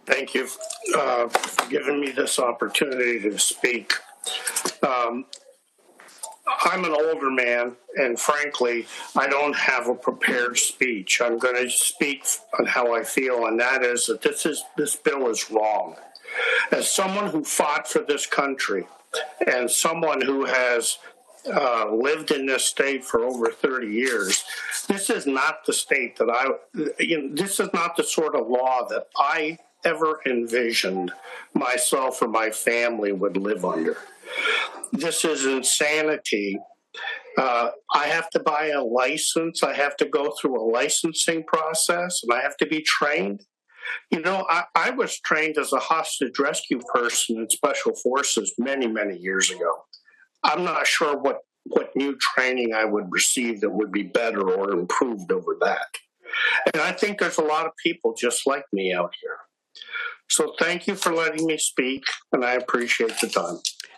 Thank you for giving me this opportunity to speak. Um, I'm an older man, and frankly, I don't have a prepared speech. I'm going to speak on how I feel, and that is that this bill is wrong. As someone who fought for this country, and someone who has lived in this state for over 30 years, this is not the state that this is not the sort of law that I ever envisioned myself or my family would live under. This is insanity. I have to buy a license. I have to go through a licensing process, and I have to be trained. You know, I was trained as a hostage rescue person in Special Forces many, many years ago. I'm not sure what new training I would receive that would be better or improved over that. And I think there's a lot of people just like me out here. So thank you for letting me speak, and I appreciate the time.